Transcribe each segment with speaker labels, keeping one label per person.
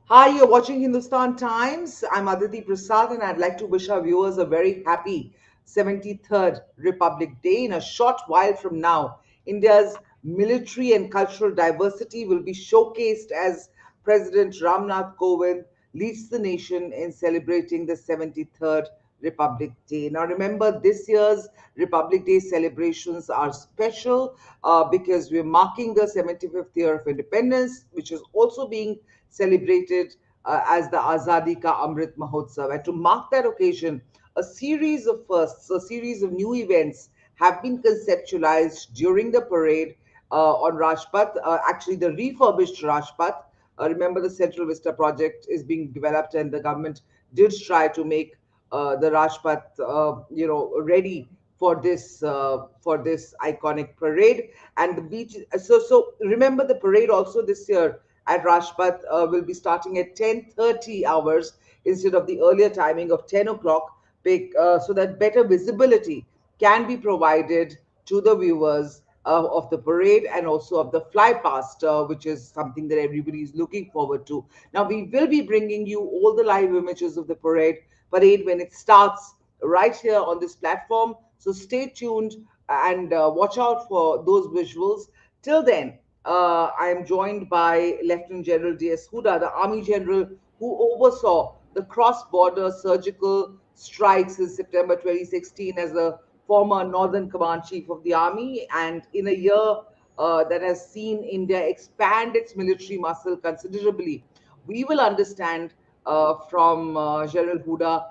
Speaker 1: Hi, you're watching Hindustan Times. I'm Aditi Prasad, and I'd like to wish our viewers a very happy 73rd Republic Day. In a short while from now, India's military and cultural diversity will be showcased as President Ramnath Kovind leads the nation in celebrating the 73rd Republic Day. Now, remember, this year's Republic Day celebrations are special because we're marking the 75th year of independence, which is also being celebrated as the Azadi Ka Amrit Mahotsav. And to mark that occasion, a series of firsts, a series of new events have been conceptualized during the parade on Rajpath, actually the refurbished Rajpath. Remember, the Central Vista project is being developed, and the government did try to make the Rajpath, ready for this iconic parade. And the beach. So remember, the parade also this year at Rajpath will be starting at 10:30 hours instead of the earlier timing of 10 o'clock, so that better visibility can be provided to the viewers of the parade and also of the flypast, which is something that everybody is looking forward to. Now, we will be bringing you all the live images of the parade when it starts right here on this platform. So stay tuned and watch out for those visuals. Till then, I am joined by Lieutenant General D.S. Hooda, the Army General who oversaw the cross-border surgical strikes in September 2016 as the former Northern Command Chief of the Army. And in a year that has seen India expand its military muscle considerably, we will understand from General Hooda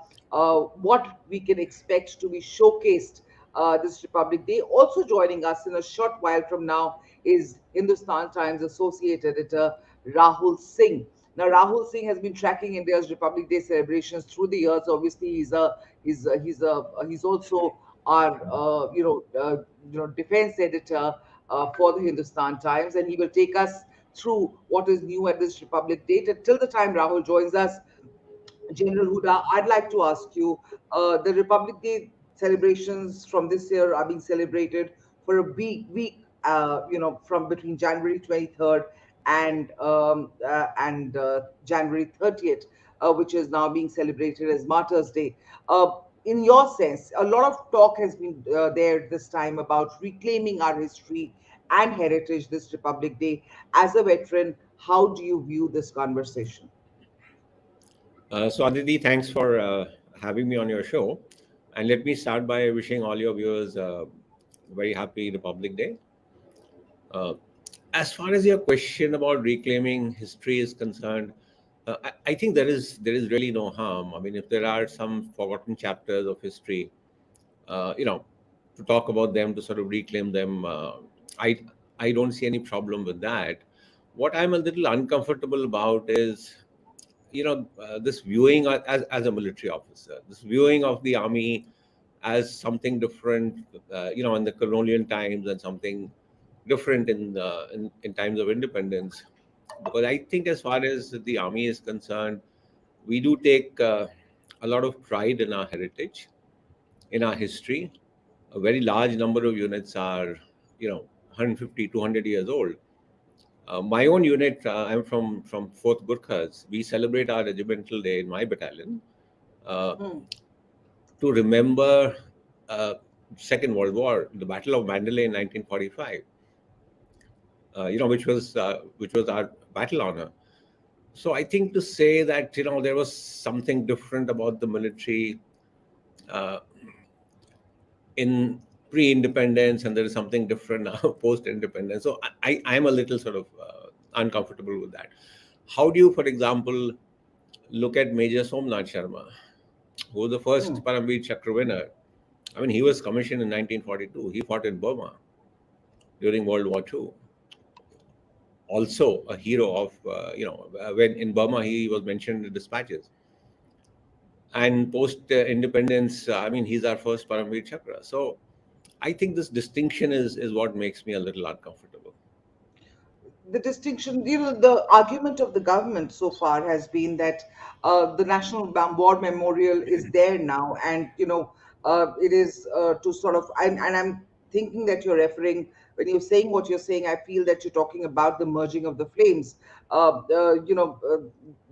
Speaker 1: what we can expect to be showcased this Republic Day. Also joining us in a short while from now is Hindustan Times Associate Editor Rahul Singh. Now, Rahul Singh has been tracking India's Republic Day celebrations through the years. Obviously, he's also our defense editor for the Hindustan Times, and he will take us through what is new at this Republic Day. Till the time Rahul joins us, General Hooda, I'd like to ask you, the Republic Day celebrations from this year are being celebrated for a week, from between January 23rd and January 30th, which is now being celebrated as Martyrs' Day. In your sense, a lot of talk has been there this time about reclaiming our history and heritage this Republic Day. As a veteran, how do you view this conversation?
Speaker 2: So, Aditi, thanks for having me on your show. And let me start by wishing all your viewers a very happy Republic Day. Uh, as far as your question about reclaiming history is concerned, I think there is really no harm. I mean, if there are some forgotten chapters of history, uh, you know, to talk about them, to sort of reclaim them, I I don't see any problem with that. What I'm a little uncomfortable about is this viewing as a military officer, this viewing of the army as something different, in the colonial times and something different in times of independence. Because I think as far as the army is concerned, we do take a lot of pride in our heritage, in our history. A very large number of units are 150, 200 years old. My own unit, I'm from 4th Gurkhas. We celebrate our regimental day in my battalion uh,
Speaker 1: Hmm.
Speaker 2: to remember uh, Second World War, the Battle of Mandalay in 1945. Which was our battle honor. So I think to say that there was something different about the military uh, in pre-independence, and there is something different now post-independence. So I'm a little sort of uncomfortable with that. How do you, for example, look at Major Somnath Sharma, who was the
Speaker 1: Hmm.
Speaker 2: first Paramveer Chakra winner? I mean, he was commissioned in 1942. He fought in Burma during World War II. Also, a hero of, when in Burma he was mentioned in the dispatches. And post independence, I mean, he's our first Paramveer Chakra. So I think this distinction is what makes me a little uncomfortable.
Speaker 1: The distinction, the argument of the government so far has been that the National War Memorial is there now, and it is to sort of, and I'm thinking that you're referring, when you're saying what you're saying, I feel that you're talking about the merging of the flames. Uh, uh, you know, uh,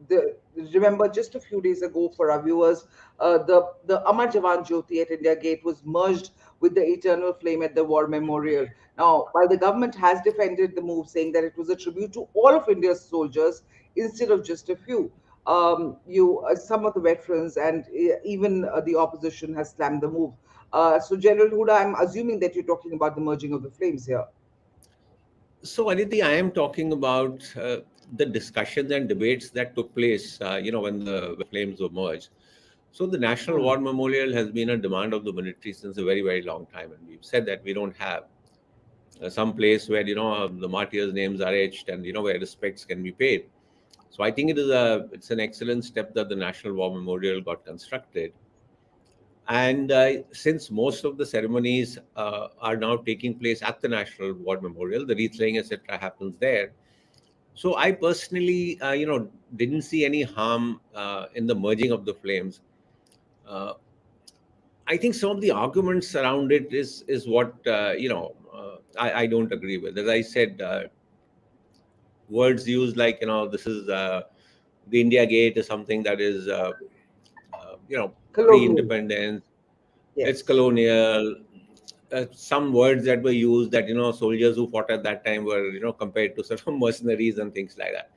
Speaker 1: the, remember just a few days ago for our viewers, the Amar Jawan Jyoti at India Gate was merged with the eternal flame at the War Memorial. Now, while the government has defended the move, saying that it was a tribute to all of India's soldiers instead of just a few, some of the veterans and even the opposition has slammed the move. So, General Hooda, I'm assuming that you're talking about the merging of the flames here.
Speaker 2: So, Aditi, I am talking about the discussions and debates that took place, when the flames were merged. So, the National
Speaker 1: Hmm.
Speaker 2: War Memorial has been a demand of the military since a very, very long time. And we've said that we don't have some place where, the martyrs' names are etched and, where respects can be paid. So, I think it's an excellent step that the National War Memorial got constructed. And since most of the ceremonies are now taking place at the National War Memorial, the wreath laying, etc., happens there. So I personally, didn't see any harm in the merging of the flames. Uh, I think some of the arguments around it is what I don't agree with. As I said, words used like this is the India Gate is something that is
Speaker 1: Colonial.
Speaker 2: pre-independence. It's
Speaker 1: Yes.
Speaker 2: colonial. Some words that were used that soldiers who fought at that time were compared to sort of mercenaries and things like that.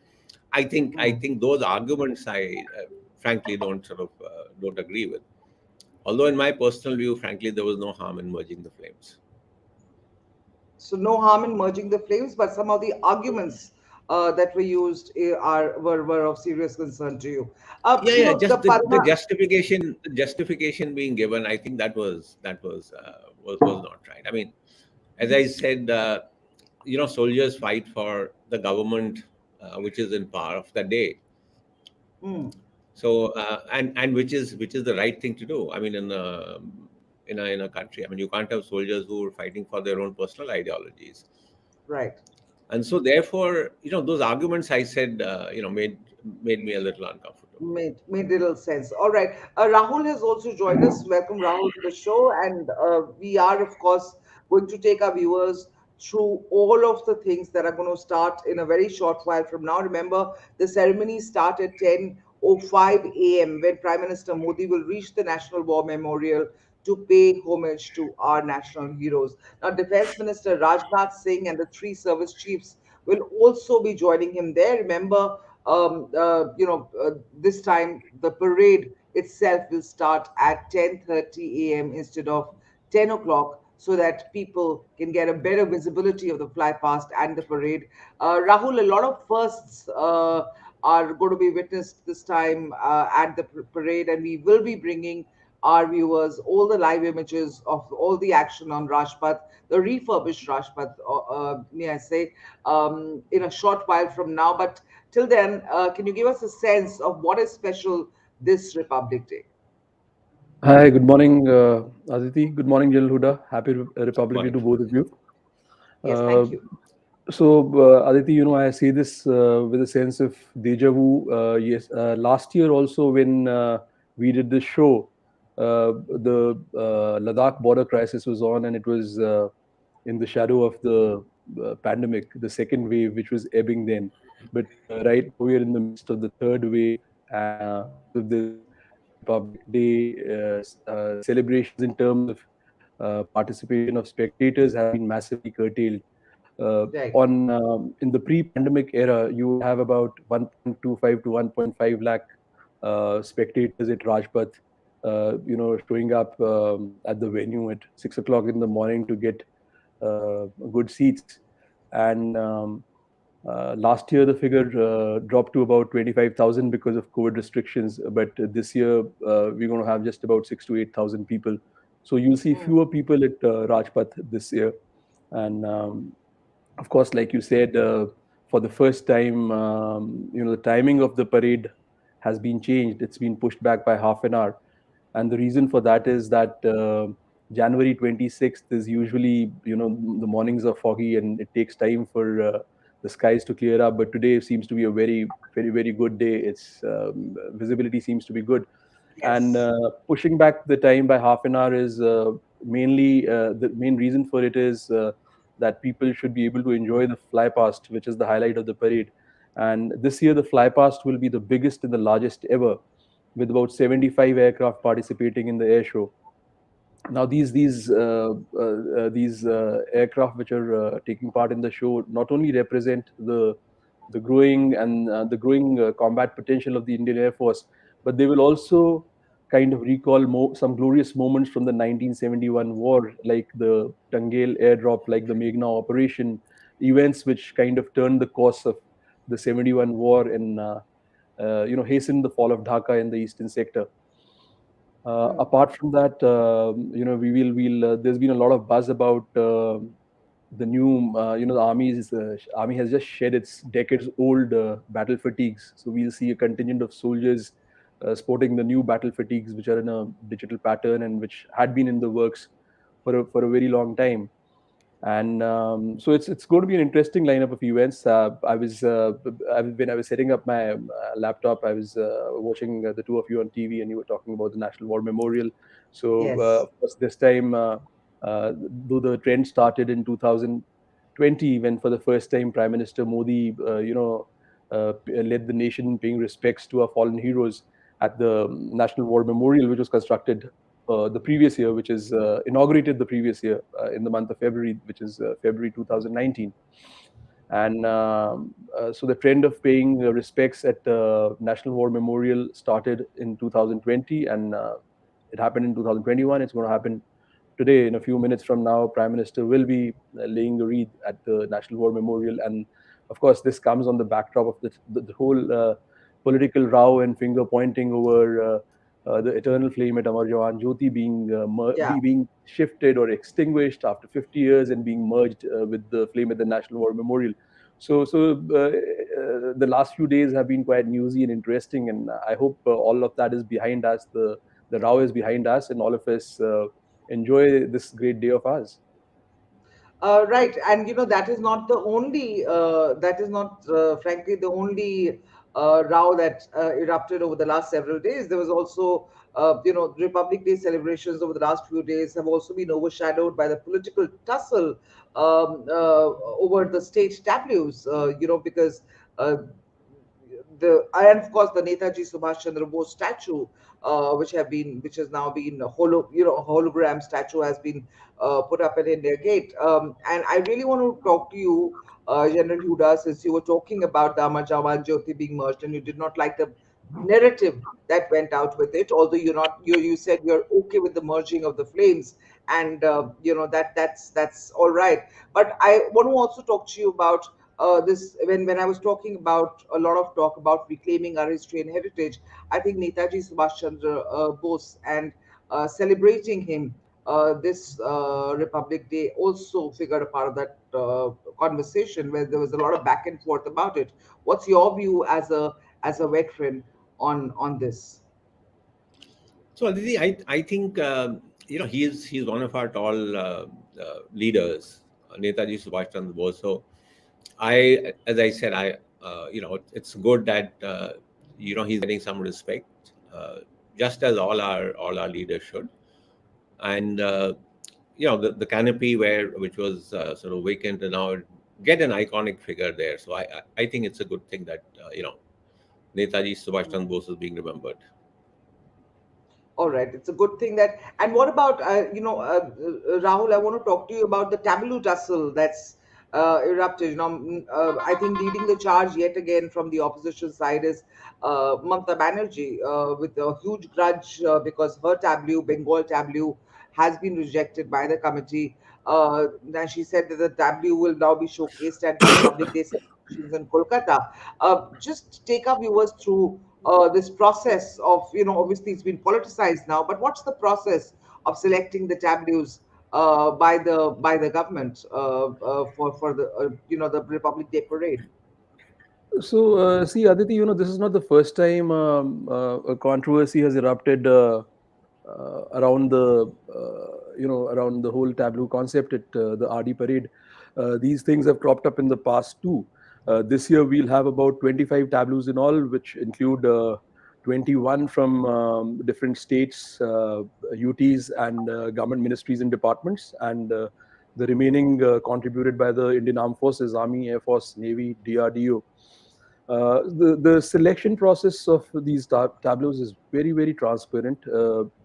Speaker 2: I
Speaker 1: Hmm.
Speaker 2: think those arguments frankly don't agree with. Although in my personal view, frankly, there was no harm in merging the flames.
Speaker 1: So no harm in merging the flames, but some of the arguments that were used were of serious concern to you.
Speaker 2: Yeah, yeah.
Speaker 1: The
Speaker 2: Just the
Speaker 1: Padma.
Speaker 2: justification being given, I think that was not right. I mean, as I said, soldiers fight for the government which is in power of the day.
Speaker 1: Hmm,
Speaker 2: So and which is the right thing to do. I mean, in a country, I mean, you can't have soldiers who are fighting for their own personal ideologies.
Speaker 1: right.
Speaker 2: And so therefore, those arguments I said, made me a little uncomfortable.
Speaker 1: Made little sense. All right. Rahul has also joined us. Welcome, Rahul, to the show. And we are, of course, going to take our viewers through all of the things that are going to start in a very short while from now. Remember, the ceremony start at 10:05 a.m. when Prime Minister Modi will reach the National War Memorial to pay homage to our national heroes. Now, Defense Minister Rajnath Singh and the three service chiefs will also be joining him there. Remember, this time the parade itself will start at 10:30 a.m. instead of 10 o'clock so that people can get a better visibility of the fly past and the parade. Rahul, a lot of firsts are going to be witnessed this time at the parade, and we will be bringing our viewers all the live images of all the action on Rajpath, the refurbished Rajpath, may I say, in a short while from now. But till then, can you give us a sense of what is special this Republic Day?
Speaker 3: Hi, good morning, Aditi. Good morning, General Hooda. Happy Republic Day
Speaker 2: Morning.
Speaker 3: to both of you.
Speaker 1: Yes,
Speaker 3: Uh,
Speaker 1: thank you.
Speaker 3: Aditi, I say this with a sense of deja vu. Yes, last year also when we did this show, the Ladakh border crisis was on, and it was in the shadow of the pandemic, the second wave, which was ebbing then. But right now we are in the midst of the third wave, and because of this Republic Day celebrations in terms of participation of spectators have been massively curtailed.
Speaker 1: Right.
Speaker 3: On In the pre-pandemic era, you would have about 1.25 to 1.5 lakh spectators at Rajpath, showing up at the venue at 6 o'clock in the morning to get good seats. And last year, the figure dropped to about 25,000 because of COVID restrictions. But this year, we're going to have just about 6 to 8,000 people. So you'll see
Speaker 1: Hmm.
Speaker 3: fewer people at Rajpath this year. And of course, like you said, for the first time, the timing of the parade has been changed. It's been pushed back by half an hour. And the reason for that is that January 26th is usually, the mornings are foggy and it takes time for the skies to clear up. But today seems to be a very, very, very good day. It's visibility seems to be good. And
Speaker 1: Yes.
Speaker 3: pushing back the time by half an hour is mainly the main reason for it is that people should be able to enjoy the flypast, which is the highlight of the parade. And this year, the flypast will be the biggest and the largest ever, with about 75 aircraft participating in the air show. Now, these aircraft which are taking part in the show not only represent the growing combat potential of the Indian Air Force, but they will also kind of recall some glorious moments from the 1971 war, like the Tangale airdrop, like the Meghna operation, events which kind of turned the course of the 71 war and hastened the fall of Dhaka in the eastern sector.
Speaker 1: Hmm.
Speaker 3: Apart from that, there's been a lot of buzz about the new, the army has just shed its decades-old battle fatigues. So we'll see a contingent of soldiers sporting the new battle fatigues, which are in a digital pattern and which had been in the works for a very long time. And so it's going to be an interesting lineup of events. When I was setting up my laptop, I was watching the two of you on TV, and you were talking about the National War Memorial. So
Speaker 1: Yes.
Speaker 3: of course, this time, though the trend started in 2020, when for the first time Prime Minister Modi, led the nation paying respects to our fallen heroes at the National War Memorial, which was constructed the previous year, which is inaugurated the previous year in the month of February, which is February 2019. And so the trend of paying respects at National War Memorial started in 2020, and it happened in 2021. It's going to happen today. In a few minutes from now, Prime Minister will be laying the wreath at the National War Memorial. And of course, this comes on the backdrop of the whole political row and finger pointing over the eternal flame at Amar Jawan Jyoti
Speaker 1: Yeah.
Speaker 3: being shifted or extinguished after 50 years and being merged with the flame at the National War Memorial. So the last few days have been quite newsy and interesting, and I hope all of that is behind us. The row is behind us, and all of us enjoy this great day of ours.
Speaker 1: Right, and that is not the only, that is not, frankly, the only row that erupted over the last several days. There was also, Republic Day celebrations over the last few days have also been overshadowed by the political tussle over the state tableaus, because uh, and of course the Netaji Subhash Chandra Bose statue, which has now been a hologram statue has been put up at India Gate. And I really want to talk to you, General Hooda, since you were talking about the Amar Jawan Jyoti being merged, and you did not like the narrative that went out with it. Although you said you're okay with the merging of the flames, and that's all right. But I want to also talk to you about this when I was talking about a lot of talk about reclaiming our history and heritage. I think Netaji Subhash Chandra Bose and celebrating him this Republic Day also figured a part of that conversation where there was a lot of back and forth about it. What's your view as a veteran on this?
Speaker 2: So Aditi, I think he's one of our tall leaders, Netaji Subhash Chandra Bose. So as I said, it's good that he's getting some respect, just as all our leaders should. And the canopy which was sort of vacant, and now get an iconic figure there. So I think it's a good thing that Netaji Subhash Chandra Bose is being remembered.
Speaker 1: All right, it's a good thing that. And what about Rahul? I want to talk to you about the tableau tussle that's erupted. I think leading the charge yet again from the opposition side is Mamata Banerjee with a huge grudge because her tableau, Bengal tableau, has been rejected by the committee. And she said that the tableau will now be showcased at the Republic Day celebrations in Kolkata. Just take our viewers through this process of, obviously it's been politicized now, but what's the process of selecting the tableaus by the government for the the Republic Day parade?
Speaker 3: So, see, Aditi, this is not the first time a controversy has erupted around the whole tableau concept at the RD parade. These things have cropped up in the past too. This year we'll have about 25 tableaus in all, which include 21 from different states, UTs, and government ministries and departments, and the remaining contributed by the Indian Armed Forces, Army, Air Force, Navy, DRDO. The selection process of these tableaus is very, very transparent.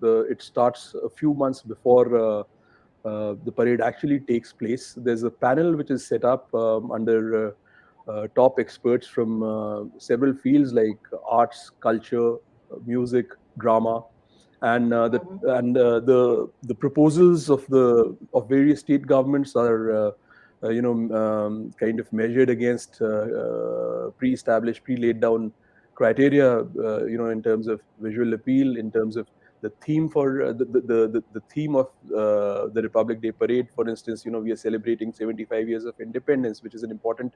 Speaker 3: It starts a few months before the parade actually takes place. There's a panel which is set up under top experts from several fields like arts, culture, music, drama, and the proposals of various state governments are kind of measured against pre-established, pre-laid down criteria, in terms of visual appeal, in terms of the theme for the theme of the Republic Day parade. For instance, we are celebrating 75 years of independence, which is an important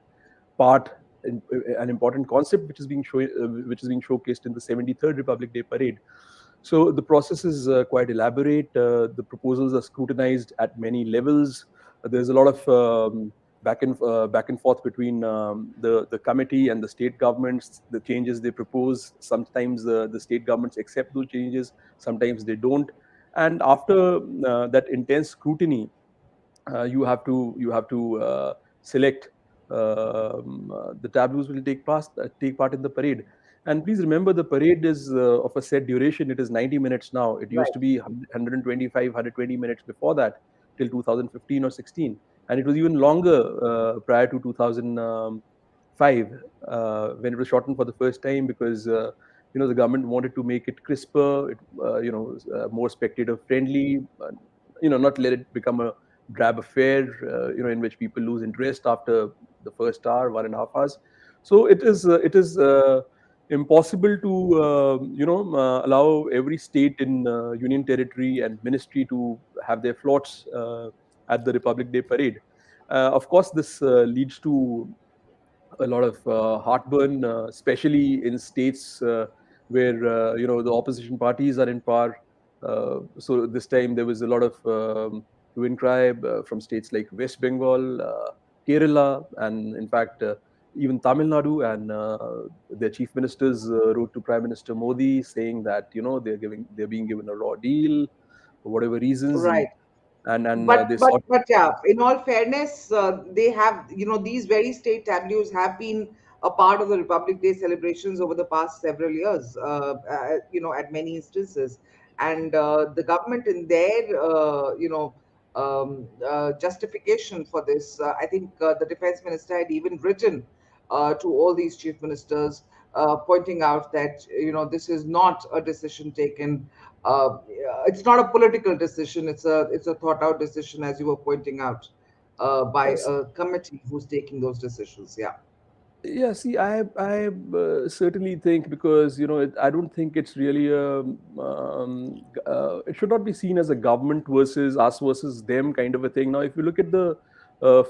Speaker 3: part, an important concept which is being showcased in the 73rd Republic Day parade. So the process is quite elaborate. The proposals are scrutinized at many levels. There's a lot of back and forth between the committee and the state governments. The changes they propose, sometimes the state governments accept those changes, sometimes they don't. And after that intense scrutiny, you have to select the tableaus will take part in the parade. And please remember, the parade is of a set duration. It is 90 minutes now. It used
Speaker 1: Right.
Speaker 3: to be 125, 120 minutes before that, till 2015 or 16, and it was even longer prior to 2005, when it was shortened for the first time, because the government wanted to make it crisper, more spectator friendly, not let it become a drab affair, in which people lose interest after the first hour, 1.5 hours. So it is impossible to allow every state in union territory and ministry to have their floats at the Republic Day parade. Of course, this leads to a lot of heartburn, especially in states where the opposition parties are in power. So this time there was a lot of hue and cry from states like West Bengal, Kerala, and in fact even Tamil Nadu, and their chief ministers wrote to Prime Minister Modi saying that they're being given a raw deal for whatever reasons,
Speaker 1: Right.
Speaker 3: and
Speaker 1: But
Speaker 3: they
Speaker 1: but
Speaker 3: sought.
Speaker 1: but yeah, in all fairness, they have, these very state tableaus have been a part of the Republic Day celebrations over the past several years, at many instances. And the government, in their justification for this, I think the defense minister had even written to all these chief ministers, pointing out that this is not a decision taken, it's not a political decision. It's a thought out decision, as you were pointing out, by a committee who's taking those decisions. Yeah.
Speaker 3: Yeah, see, I certainly think, because I don't think it's really it should not be seen as a government versus us versus them kind of a thing. Now, if you look at the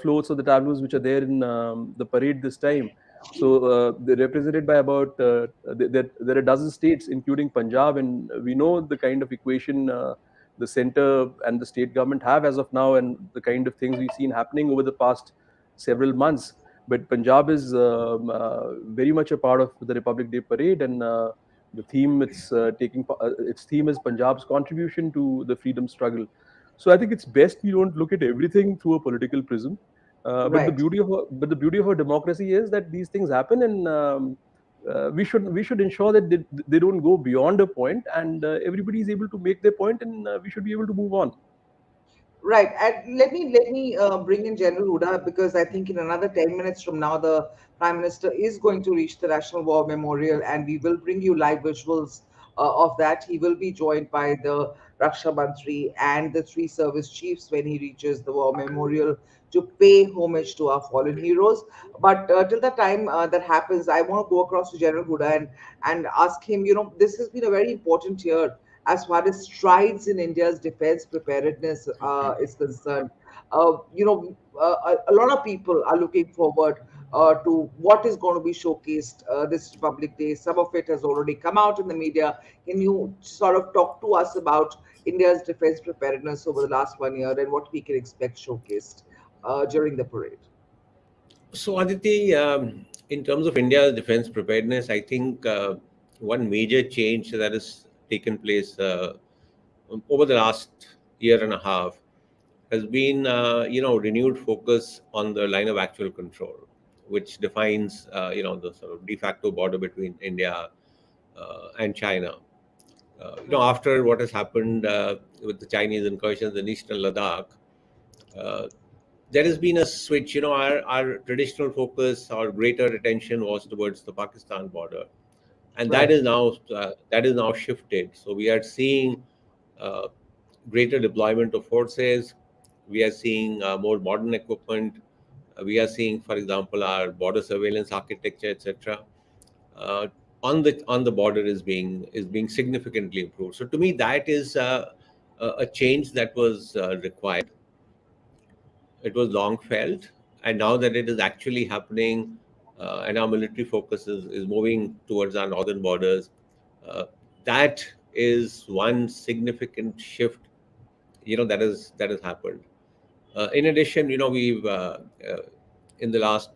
Speaker 3: floats or the tableaus which are there in the parade this time, so they're represented by about there are a dozen states, including Punjab, and we know the kind of equation the center and the state government have as of now, and the kind of things we've seen happening over the past several months. But Punjab is very much a part of the Republic Day parade, and the theme its theme is Punjab's contribution to the freedom struggle. So I think it's best we don't look at everything through a political prism. But the
Speaker 1: Right.
Speaker 3: beauty of a democracy is that these things happen, and we should ensure that they don't go beyond a point, and everybody is able to make their point, and we should be able to move on.
Speaker 1: Right. And let me bring in General Hooda, because I think in another 10 minutes from now, the Prime Minister is going to reach the National War Memorial, and we will bring you live visuals of that. He will be joined by the Raksha Mantri and the three service chiefs when he reaches the War Memorial to pay homage to our fallen heroes. But till the time that happens, I want to go across to General Hooda and ask him. This has been a very important year as far as strides in India's defense preparedness is concerned. A lot of people are looking forward to what is going to be showcased this Republic Day. Some of it has already come out in the media. Can you sort of talk to us about India's defense preparedness over the last 1 year and what we can expect showcased during the parade?
Speaker 2: So, Aditi, in terms of India's defense preparedness, I think one major change that has taken place over the last year and a half has been, renewed focus on the line of actual control, which defines, the sort of de facto border between India and China. After what has happened with the Chinese incursions in eastern Ladakh, uh, there has been a switch. Our traditional focus, our greater attention was towards the Pakistan border, and
Speaker 1: Right.
Speaker 2: that is now shifted. So we are seeing uh, greater deployment of forces. We are seeing more modern equipment. We are seeing, for example, our border surveillance architecture, etc. Uh, on the border is being significantly improved. So to me, that is a change that was required. It was long felt, and now that it is actually happening, and our military focus is moving towards our northern borders, uh, that is one significant shift, that has happened. In addition, we've in the last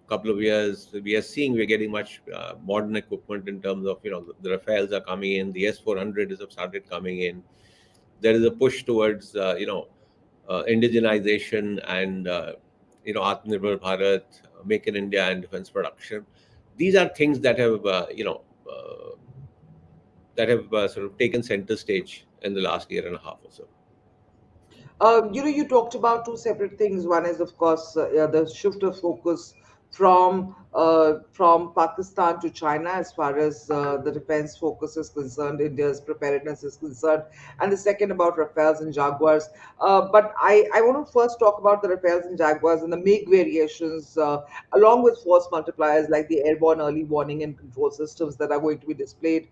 Speaker 2: couple of years, we're getting much modern equipment in terms of, the Rafales are coming in, the S-400 have started coming in. There is a push towards, indigenization and, Atmanirbhar Bharat, Make in India, and defense production. These are things that have sort of taken center stage in the last year and a half or so.
Speaker 1: You talked about two separate things. One is, of course, yeah, the shift of focus from Pakistan to China as far as the defense focus is concerned, India's preparedness is concerned, and the second about Rafales and Jaguars. But I want to first talk about the Rafales and Jaguars and the MiG variations, along with force multipliers like the airborne early warning and control systems that are going to be displayed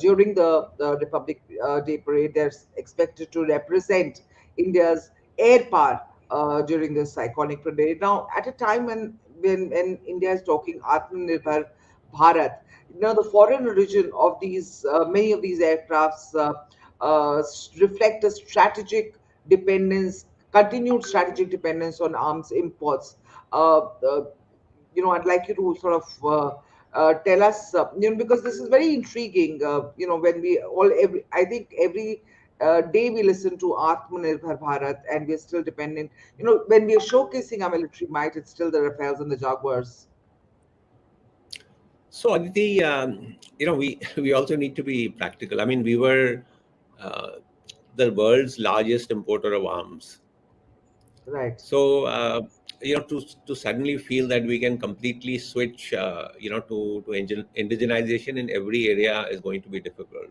Speaker 1: during the Republic Day parade. They're expected to represent India's air power during this iconic parade. Now, at a time when India is talking Atmanirbhar Bharat, the foreign origin of these many of these aircrafts reflect a strategic dependence, continued strategic dependence on arms imports. Uh, uh, I'd like you to sort of tell us, because this is very intriguing. When we all every I think every day we listen to Atmanirbhar Bharat, and we're still dependent. When we're showcasing our military might, it's still the Rafales and the Jaguars.
Speaker 2: So Aditi, we we also need to be practical. I mean, we were uh, the world's largest importer of arms.
Speaker 1: Right.
Speaker 2: So to suddenly feel that we can completely switch, to indigenization in every area is going to be difficult.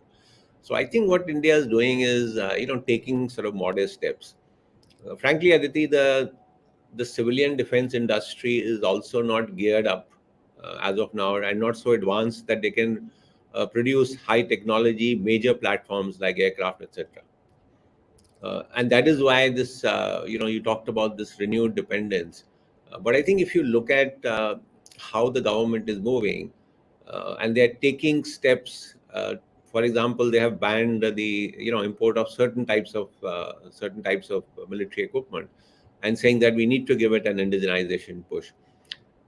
Speaker 2: So I think what India is doing is, taking sort of modest steps. Frankly, Aditi, the civilian defense industry is also not geared up as of now, and not so advanced that they can produce high technology major platforms like aircraft, etc. And that is why this, you talked about this renewed dependence. But I think if you look at how the government is moving, and they're taking steps, for example, they have banned the, import of certain types of military equipment, and saying that we need to give it an indigenization push.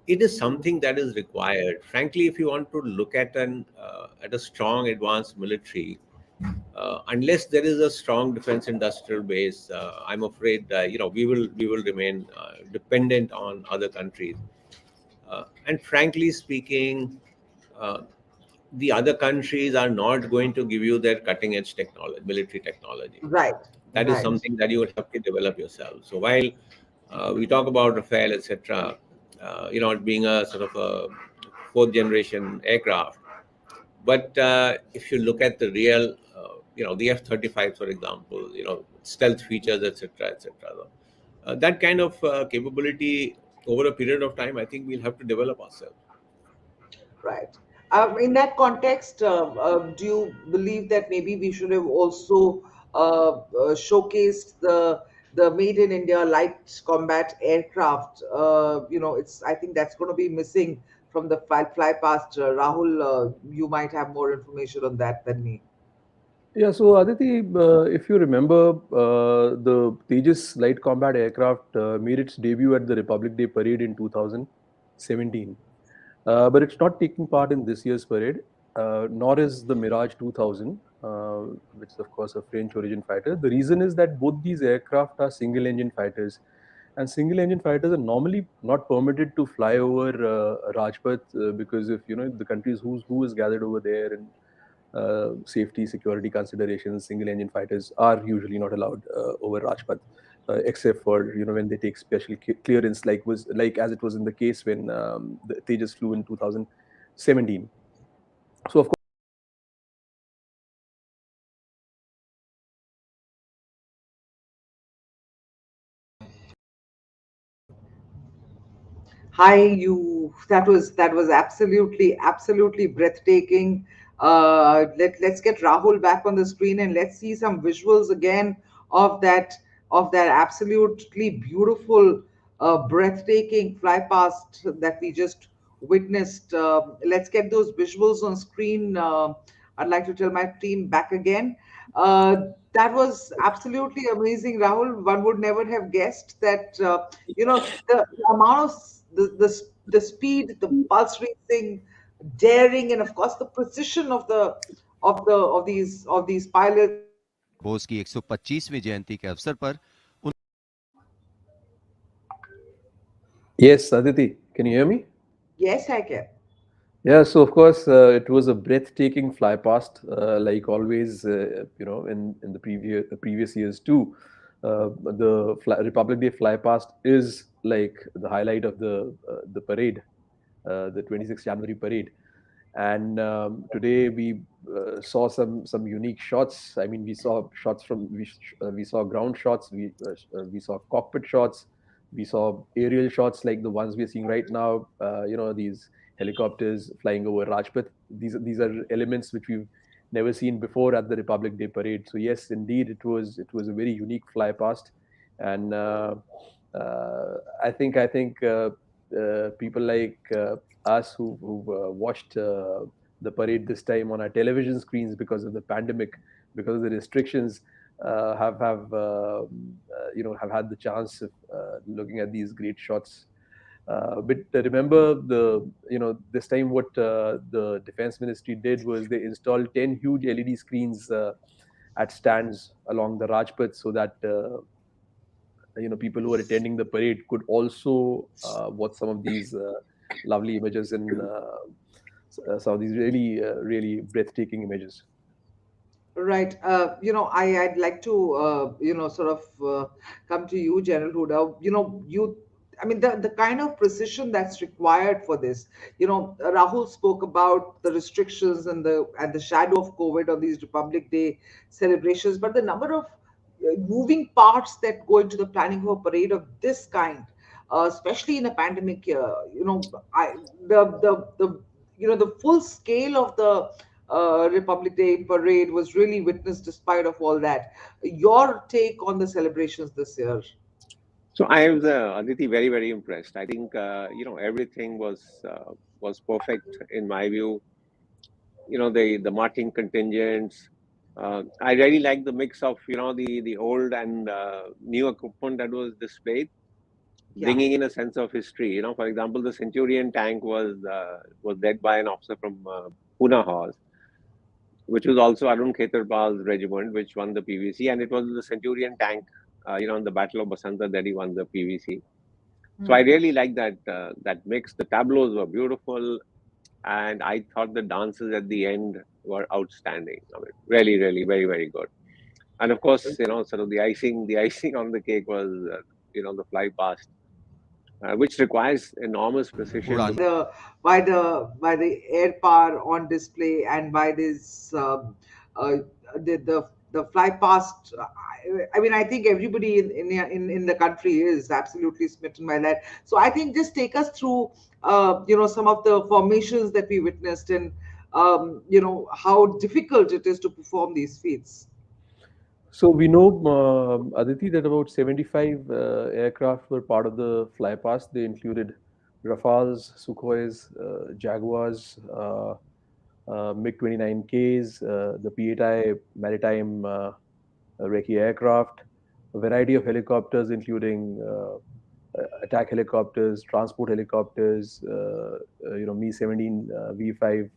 Speaker 2: It is something that is required. Frankly, if you want to look at a strong advanced military, unless there is a strong defense industrial base, I'm afraid we will remain dependent on other countries. And frankly speaking, uh, the other countries are not going to give you their cutting edge technology, military technology.
Speaker 1: Right.
Speaker 2: That is
Speaker 1: Right.
Speaker 2: something that you will have to develop yourself. So while we talk about Rafale, etc., it being a sort of a fourth generation aircraft, but if you look at the real, the F-35, for example, stealth features, etc., etc., that kind of capability over a period of time, I think we'll have to develop ourselves.
Speaker 1: Right. In that context, do you believe that maybe we should have also showcased the Made in India light combat aircraft? It's I think that's going to be missing from the fly past. Rahul, you might have more information on that than me.
Speaker 3: Yeah, so Aditi, if you remember, the Tejas light combat aircraft made its debut at the Republic Day parade in 2017. But it's not taking part in this year's parade. nor is the Mirage 2000, which is of course a French origin fighter. The reason is that both these aircraft are single engine fighters, and single engine fighters are normally not permitted to fly over Rajpath because if the countries who is gathered over there, and safety security considerations, single engine fighters are usually not allowed over Rajpath. Except for when they take special clearance, like as it was in the case when the Tejas flew in 2017. So of
Speaker 1: Hi, you. That was absolutely breathtaking. Let's get Rahul back on the screen and let's see some visuals again of that absolutely beautiful, breathtaking fly past that we just witnessed. Let's get those visuals on screen. I'd like to tell my team back again. Uh, that was absolutely amazing, Rahul. One would never have guessed that. The amount of the speed, the pulse racing, daring, and of course the precision of these pilots.
Speaker 4: Bose की 125वीं जयंती के अवसर पर
Speaker 3: Yes, Aditi, can you hear me?
Speaker 1: Yes, I can.
Speaker 3: Yeah, so of course it was a breathtaking fly past, like always, in the previous years too. Republic Day fly past is like the highlight of the parade, the 26th January parade. And today we saw some unique shots. I mean, we saw shots we saw ground shots, we saw cockpit shots, we saw aerial shots like the ones we're seeing right now. These helicopters flying over Rajpath. These are elements which we've never seen before at the Republic Day parade. So yes, indeed, it was a very unique fly past, and I think people like us who watched the parade this time on our television screens because of the pandemic, because of the restrictions, have had the chance of looking at these great shots. But remember, this time what the defense ministry did was they installed 10 huge LED screens at stands along the Rajpath, so that people who are attending the parade could also watch some of these lovely images, and some of these really breathtaking images.
Speaker 1: Right. I'd like to, sort of come to you, General Hooda. I mean, the kind of precision that's required for this. Rahul spoke about the restrictions and the shadow of COVID on these Republic Day celebrations, but the number of moving parts that go into the planning of a parade of this kind, especially in a pandemic year. The full scale of the Republic Day parade was really witnessed despite of all that. Your take on the celebrations this year?
Speaker 2: So I was Aditi very very impressed. I think everything was perfect in my view. The marching contingents. I really like the mix of the old and new equipment that was displayed,
Speaker 1: Yeah.
Speaker 2: bringing in a sense of history. For example, the Centurion tank was led by an officer from Pune Horse, which was also Arun Khetarpal's regiment, which won the PVC, and it was the Centurion tank, in the Battle of Basanta that he won the PVC. So I
Speaker 1: Hmm.
Speaker 2: really like that mix. The tableaus were beautiful, and I thought the dances at the end were outstanding. I mean, really, really, very, very good. And of course, sort of the icing on the cake was, the fly past, which requires enormous precision to.
Speaker 4: उड़ान
Speaker 1: By the air power on display and by this uh, the fly past. I mean, I think everybody in the country is absolutely smitten by that. So I think just take us through some of the formations that we witnessed, and how difficult it is to perform these feats.
Speaker 3: So we know, Aditi, that about 75 aircraft were part of the fly past. They included Rafales, Sukhois, Jaguars, MiG-29Ks, the P-8I maritime recce aircraft, a variety of helicopters, including attack helicopters, transport helicopters, Mi-17 V5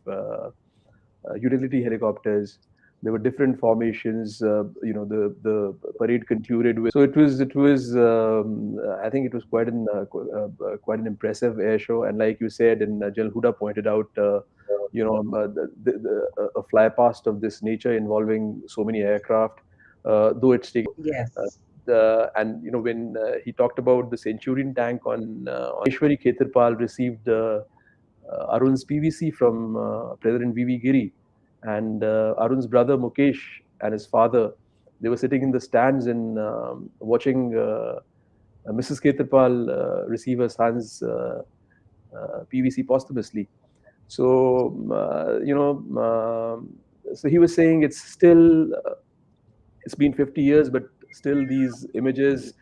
Speaker 3: utility helicopters. There were different formations. The parade concluded with. So it was. I think it was quite an impressive air show. And like you said, and General Hooda pointed out, a fly past of this nature involving so many aircraft, though it's taking. Uh,
Speaker 1: Yes.
Speaker 3: and when he talked about the Centurion tank on Ishwari Khetarpal received Arun's PVC from President VV Giri, and Arun's brother Mukesh and his father, they were sitting in the stands and watching Mrs. Khetarpal receive her son's PVC posthumously. So so he was saying it's been 50 years, but still these images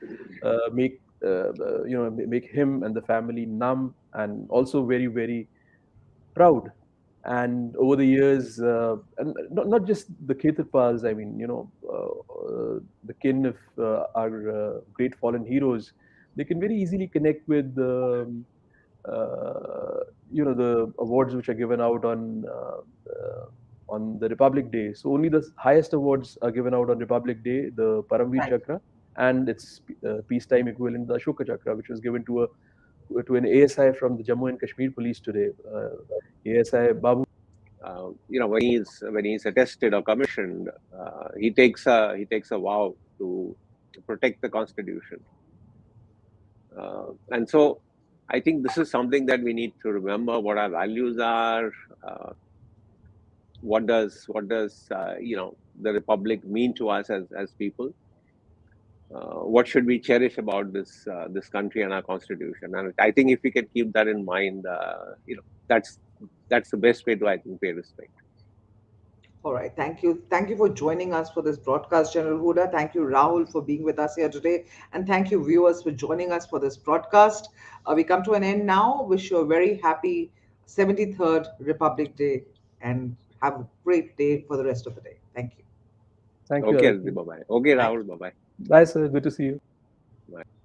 Speaker 3: make him and the family numb and also very, very proud. And over the years, and not just the Khetarpals, I mean, the kin of our great fallen heroes, they can very easily connect with the awards which are given out on the Republic Day. So only the highest awards are given out on Republic Day, the Paramveer
Speaker 1: Right.
Speaker 3: Chakra, and its peacetime equivalent, the Ashoka Chakra, which was given to an ASI from the Jammu and Kashmir Police today, ASI Babu.
Speaker 2: When he's attested or commissioned, he takes a vow to protect the Constitution, and so I think this is something that we need to remember what our values are. What does the Republic mean to us as people? What should we cherish about this country and our Constitution? And I think if we can keep that in mind, that's the best way to, I think, pay respect.
Speaker 1: All right. Thank you. Thank you for joining us for this broadcast, General Hooda. Thank you, Rahul, for being with us here today. And thank you, viewers, for joining us for this broadcast. We come to an end now. Wish you a very happy 73rd Republic Day and have a great day for the rest of the day. Thank you.
Speaker 3: Thank you,
Speaker 2: Okay,
Speaker 3: Aditi.
Speaker 2: bye bye. Okay,
Speaker 1: Thank
Speaker 2: Rahul,
Speaker 1: you.
Speaker 2: bye bye.
Speaker 3: Bye, sir. Good to see you.
Speaker 2: Bye.